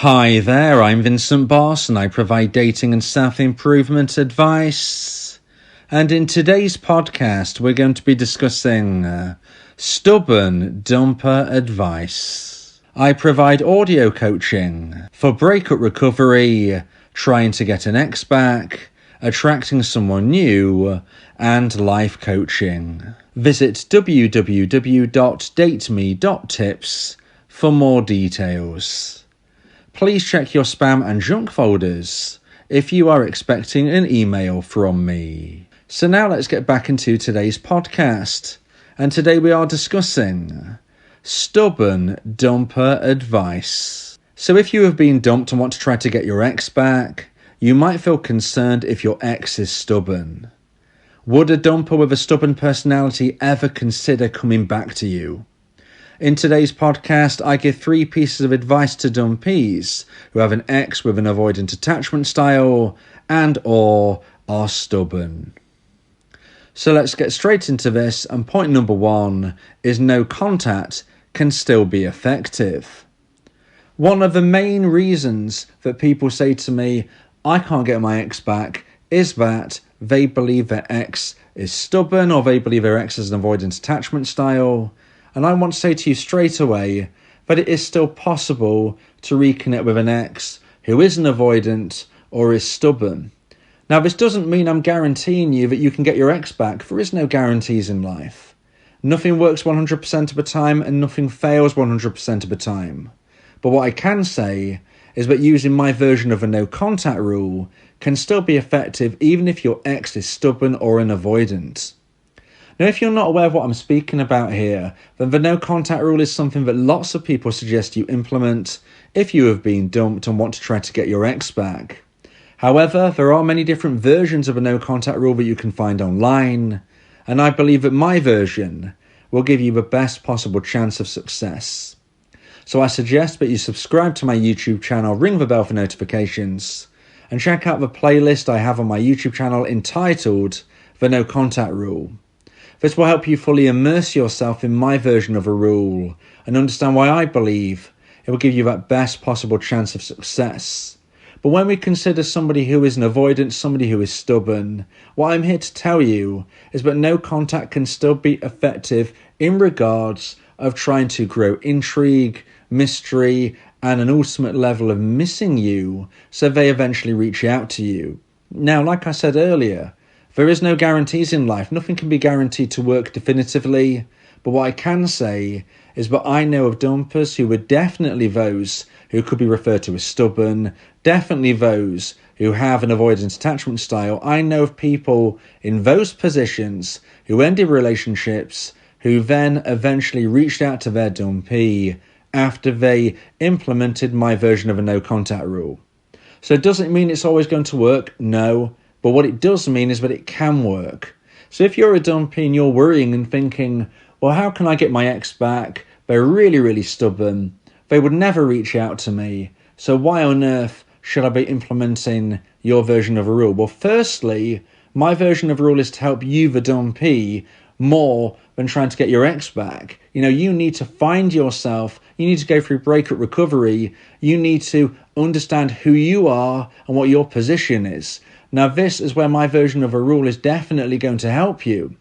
Hi there, I'm Vincent Boss and I provide dating and self-improvement advice. And in today's podcast, we're going to be discussing stubborn dumper advice. I provide audio coaching for breakup recovery, trying to get an ex back, attracting someone new, and life coaching. Visit www.dateme.tips for more details. Please check your spam and junk folders if you are expecting an email from me. So now let's get back into today's podcast. And today we are discussing stubborn dumper advice. So if you have been dumped and want to try to get your ex back, you might feel concerned if your ex is stubborn. Would a dumper with a stubborn personality ever consider coming back to you? In today's podcast, I give 3 pieces of advice to dumpees who have an ex with an avoidant attachment style and or are stubborn. So let's get straight into this, and point number 1 is no contact can still be effective. One of the main reasons that people say to me, I can't get my ex back, is that they believe their ex is stubborn or they believe their ex has an avoidant attachment style. And I want to say to you straight away that it is still possible to reconnect with an ex who is an avoidant or is stubborn. Now, this doesn't mean I'm guaranteeing you that you can get your ex back. There is no guarantees in life. Nothing works 100% of the time and nothing fails 100% of the time. But what I can say is that using my version of a no contact rule can still be effective even if your ex is stubborn or an avoidant. Now, if you're not aware of what I'm speaking about here, then the no contact rule is something that lots of people suggest you implement if you have been dumped and want to try to get your ex back. However, there are many different versions of a no contact rule that you can find online, and I believe that my version will give you the best possible chance of success. So I suggest that you subscribe to my YouTube channel, ring the bell for notifications, and check out the playlist I have on my YouTube channel entitled The No Contact Rule. This will help you fully immerse yourself in my version of a rule and understand why I believe it will give you that best possible chance of success. But when we consider somebody who is an avoidant, somebody who is stubborn, what I'm here to tell you is that no contact can still be effective in regards of trying to grow intrigue, mystery, and an ultimate level of missing you so they eventually reach out to you. Now, like I said earlier, there is no guarantees in life. Nothing can be guaranteed to work definitively. But what I can say is that I know of dumpers who were definitely those who could be referred to as stubborn, definitely those who have an avoidant attachment style. I know of people in those positions who ended relationships who then eventually reached out to their dumpee after they implemented my version of a no contact rule. So does it mean it's always going to work? No. But what it does mean is that it can work. So if you're a dumpee and you're worrying and thinking, well, how can I get my ex back? They're really, really stubborn. They would never reach out to me. So why on earth should I be implementing your version of a rule? Well, firstly, my version of a rule is to help you, the dumpee, more than trying to get your ex back. You need to find yourself. You need to go through breakup recovery. You need to understand who you are and what your position is. Now, this is where my version of a rule is definitely going to help you.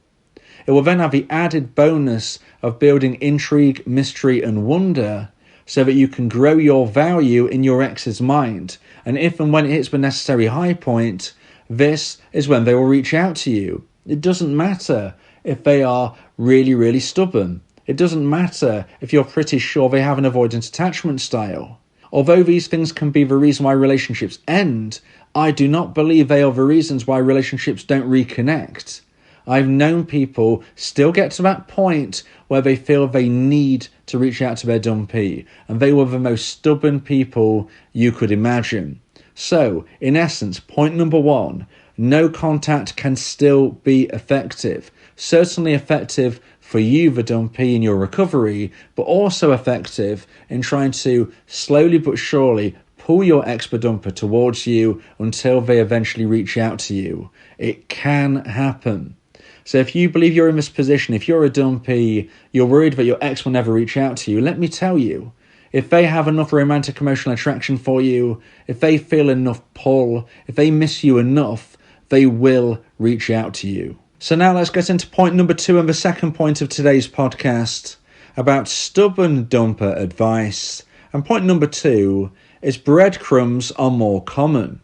It will then have the added bonus of building intrigue, mystery, and wonder so that you can grow your value in your ex's mind. And if and when it hits the necessary high point, this is when they will reach out to you. It doesn't matter if they are really, really stubborn. It doesn't matter if you're pretty sure they have an avoidant attachment style. Although these things can be the reason why relationships end, I do not believe they are the reasons why relationships don't reconnect. I've known people still get to that point where they feel they need to reach out to their dumpee, and they were the most stubborn people you could imagine. So, in essence, point number 1, no contact can still be effective. Certainly effective for you, the dumpee, in your recovery, but also effective in trying to slowly but surely pull your ex-dumper towards you until they eventually reach out to you. It can happen. So if you believe you're in this position, if you're a dumpee, you're worried that your ex will never reach out to you, let me tell you, If they have enough romantic emotional attraction for you, if they feel enough pull, if they miss you enough, they will reach out to you. So now let's get into point number 2 and the second point of today's podcast about stubborn dumper advice. And point number 2 is breadcrumbs are more common.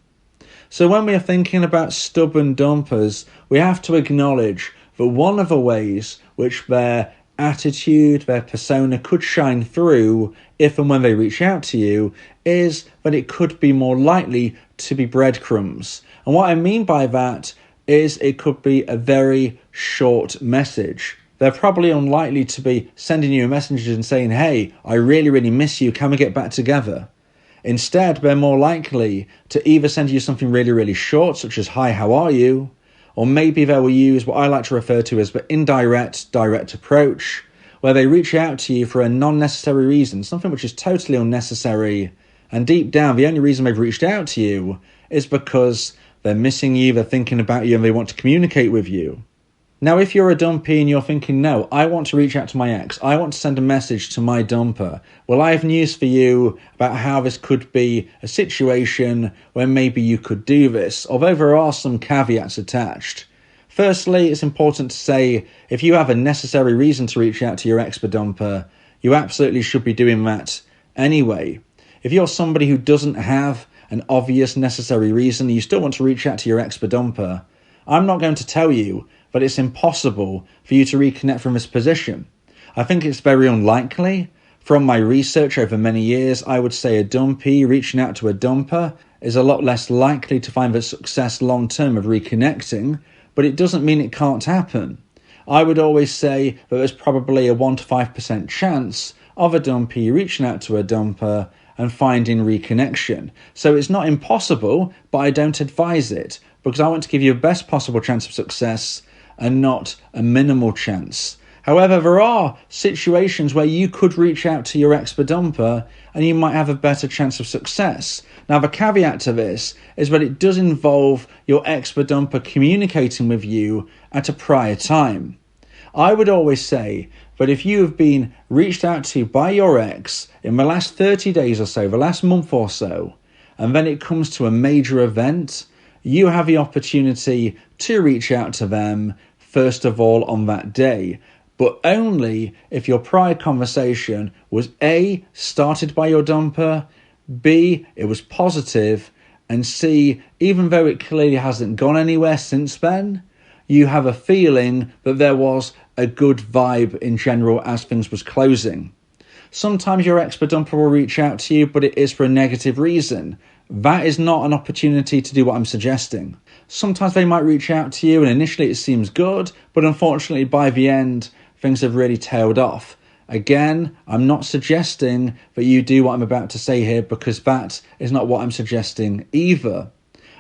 So when we are thinking about stubborn dumpers, we have to acknowledge that one of the ways which their attitude, their persona could shine through if and when they reach out to you is that it could be more likely to be breadcrumbs. And what I mean by that is it could be a very short message. They're probably unlikely to be sending you a message and saying, hey, I really, really miss you, can we get back together? Instead, they're more likely to either send you something really, really short, such as, hi, how are you? Or maybe they will use what I like to refer to as the indirect, direct approach, where they reach out to you for a non-necessary reason, something which is totally unnecessary. And deep down, the only reason they've reached out to you is because they're missing you, they're thinking about you, and they want to communicate with you. Now, if you're a dumpee and you're thinking, no, I want to reach out to my ex, I want to send a message to my dumper, well, I have news for you about how this could be a situation where maybe you could do this, although there are some caveats attached. Firstly, it's important to say, if you have a necessary reason to reach out to your ex-dumper, you absolutely should be doing that anyway. If you're somebody who doesn't have an obvious necessary reason, you still want to reach out to your ex-dumper, I'm not going to tell you but it's impossible for you to reconnect from this position. I think it's very unlikely. From my research over many years, I would say a dumpee reaching out to a dumper is a lot less likely to find the success long-term of reconnecting, but it doesn't mean it can't happen. I would always say that there's probably a 1 to 5% chance of a dumpee reaching out to a dumper and finding reconnection. So it's not impossible, but I don't advise it because I want to give you the best possible chance of success and not a minimal chance. However, there are situations where you could reach out to your ex-dumper and you might have a better chance of success. Now, the caveat to this is that it does involve your ex-dumper communicating with you at a prior time. I would always say that if you have been reached out to by your ex in the last 30 days or so, the last month or so, and then it comes to a major event, you have the opportunity to reach out to them first of all on that day, but only if your prior conversation was A, started by your dumper, B, it was positive, and C, even though it clearly hasn't gone anywhere since then, you have a feeling that there was a good vibe in general as things was closing. Sometimes your ex-dumper will reach out to you, but it is for a negative reason. That is not an opportunity to do what I'm suggesting. Sometimes they might reach out to you and initially it seems good, but unfortunately by the end, things have really tailed off. Again, I'm not suggesting that you do what I'm about to say here because that is not what I'm suggesting either.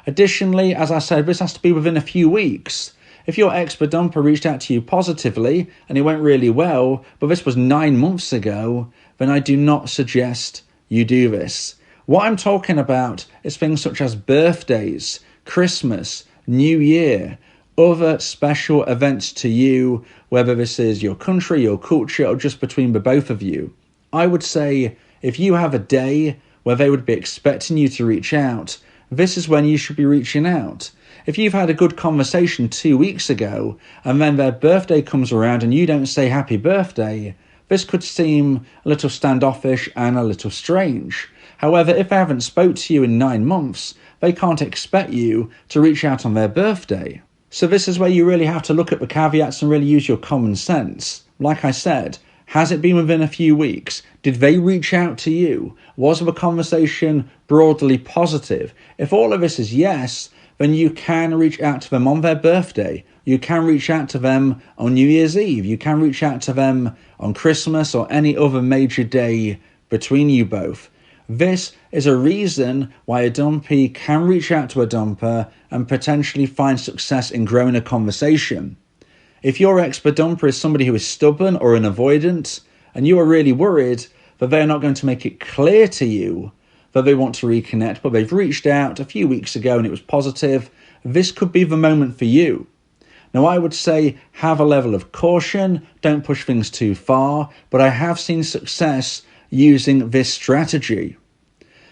Additionally, as I said, this has to be within a few weeks. If your ex-dumper reached out to you positively and it went really well, but this was 9 months ago, then I do not suggest you do this. What I'm talking about is things such as birthdays, Christmas, New Year, other special events to you, whether this is your country, your culture, or just between the both of you. I would say if you have a day where they would be expecting you to reach out, this is when you should be reaching out. If you've had a good conversation 2 weeks ago and then their birthday comes around and you don't say happy birthday, this could seem a little standoffish and a little strange. However, if they haven't spoke to you in 9 months, they can't expect you to reach out on their birthday. So this is where you really have to look at the caveats and really use your common sense. Like I said, has it been within a few weeks? Did they reach out to you? Was the conversation broadly positive? If all of this is yes, then you can reach out to them on their birthday. You can reach out to them on New Year's Eve. You can reach out to them on Christmas or any other major day between you both. This is a reason why a dumpee can reach out to a dumper and potentially find success in growing a conversation. If your ex-dumper is somebody who is stubborn or an avoidant, and you are really worried that they're not going to make it clear to you that they want to reconnect, but they've reached out a few weeks ago and it was positive, this could be the moment for you. Now, I would say have a level of caution, don't push things too far, but I have seen success using this strategy.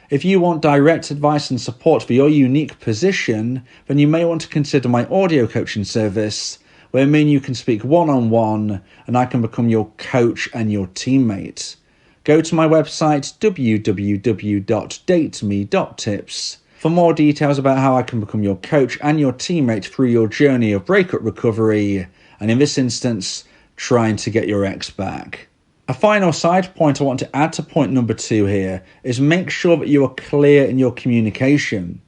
If you want direct advice and support for your unique position, then you may want to consider my audio coaching service, where me and you can speak one-on-one and I can become your coach and your teammate. Go to my website www.dateme.tips for more details about how I can become your coach and your teammate through your journey of breakup recovery, and in this instance, trying to get your ex back. A final side point I want to add to point number 2 here is make sure that you are clear in your communication.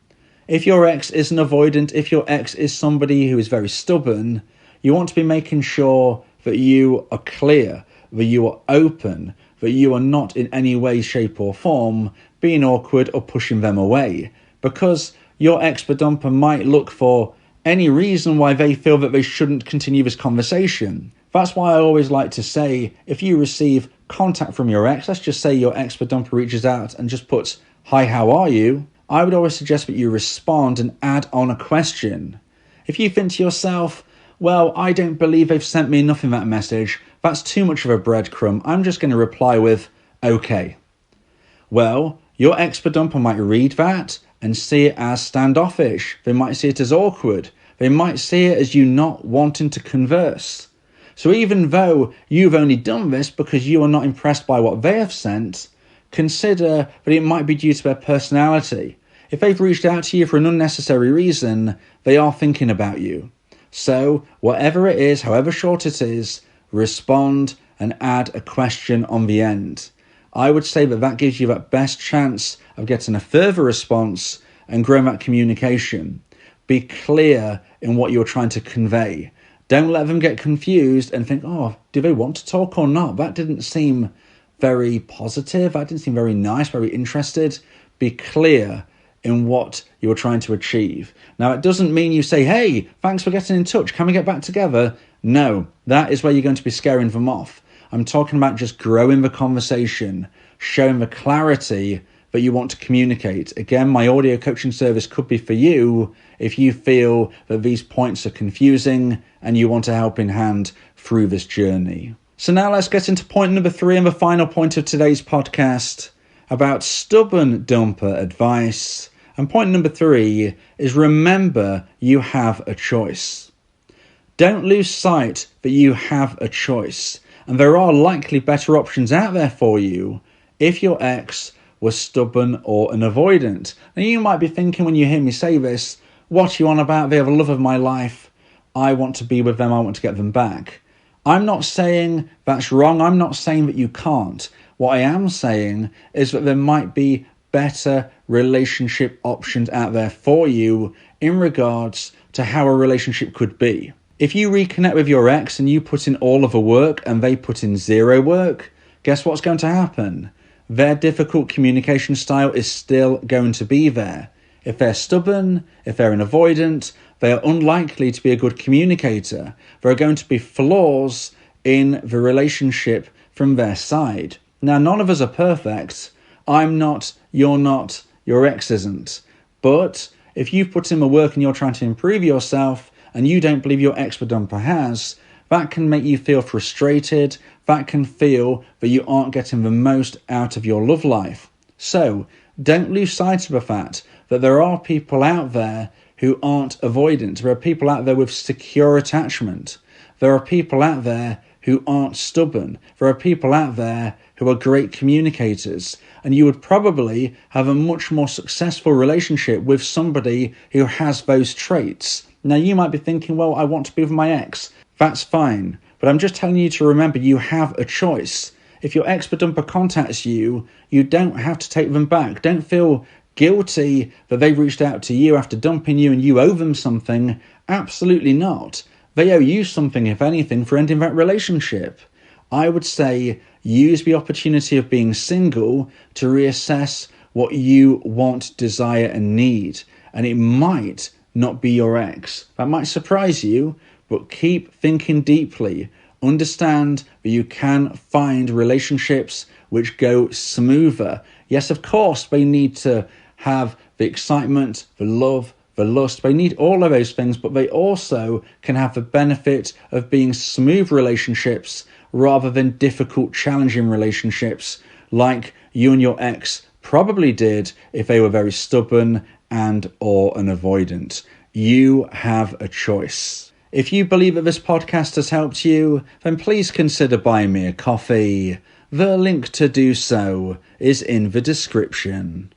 If your ex is an avoidant, if your ex is somebody who is very stubborn, you want to be making sure that you are clear, that you are open, that you are not in any way, shape or form being awkward or pushing them away. Because your ex-dumper might look for any reason why they feel that they shouldn't continue this conversation. That's why I always like to say, if you receive contact from your ex, let's just say your ex-dumper reaches out and just puts, "Hi, how are you?" I would always suggest that you respond and add on a question. If you think to yourself, well, I don't believe they've sent me enough in that message, that's too much of a breadcrumb, I'm just going to reply with, "Okay." Well, your ex-dumper might read that and see it as standoffish. They might see it as awkward. They might see it as you not wanting to converse. So even though you've only done this because you are not impressed by what they have sent, consider that it might be due to their personality. If they've reached out to you for an unnecessary reason, they are thinking about you. So whatever it is, however short it is, respond and add a question on the end. I would say that gives you that best chance of getting a further response and growing that communication. Be clear in what you're trying to convey. Don't let them get confused and think, oh, do they want to talk or not? That didn't seem very positive. That didn't seem very nice, very interested. Be clear in what you're trying to achieve. Now, it doesn't mean you say, hey, thanks for getting in touch. Can we get back together? No, that is where you're going to be scaring them off. I'm talking about just growing the conversation, showing the clarity that you want to communicate. Again, my audio coaching service could be for you if you feel that these points are confusing and you want a helping hand through this journey. So now let's get into point number 3 and the final point of today's podcast about stubborn dumper advice. And point number 3 is remember you have a choice. Don't lose sight that you have a choice. And there are likely better options out there for you if your ex was stubborn or an avoidant. Now you might be thinking when you hear me say this, what are you on about? They have a love of my life. I want to be with them. I want to get them back. I'm not saying that's wrong. I'm not saying that you can't. What I am saying is that there might be better relationship options out there for you in regards to how a relationship could be. If you reconnect with your ex and you put in all of the work and they put in zero work, guess what's going to happen? Their difficult communication style is still going to be there. If they're stubborn, if they're an avoidant, they are unlikely to be a good communicator. There are going to be flaws in the relationship from their side. Now, none of us are perfect. I'm not, you're not, your ex isn't. But if you've put in the work and you're trying to improve yourself and you don't believe your ex-dumper has, that can make you feel frustrated. That can feel that you aren't getting the most out of your love life. So don't lose sight of the fact that there are people out there who aren't avoidant. There are people out there with secure attachment. There are people out there who aren't stubborn. There are people out there who are great communicators. And you would probably have a much more successful relationship with somebody who has those traits. Now you might be thinking, well, I want to be with my ex. That's fine. But I'm just telling you to remember you have a choice. If your ex-dumper contacts you, you don't have to take them back. Don't feel guilty that they've reached out to you after dumping you and you owe them something. Absolutely not. They owe you something, if anything, for ending that relationship. I would say use the opportunity of being single to reassess what you want, desire, and need. And it might not be your ex. That might surprise you, but keep thinking deeply. Understand that you can find relationships which go smoother. Yes, of course, they need to have the excitement, the love, the lust. They need all of those things, but they also can have the benefit of being smooth relationships rather than difficult, challenging relationships like you and your ex probably did if they were very stubborn and or an avoidant. You have a choice. If you believe that this podcast has helped you, then please consider buying me a coffee. The link to do so is in the description.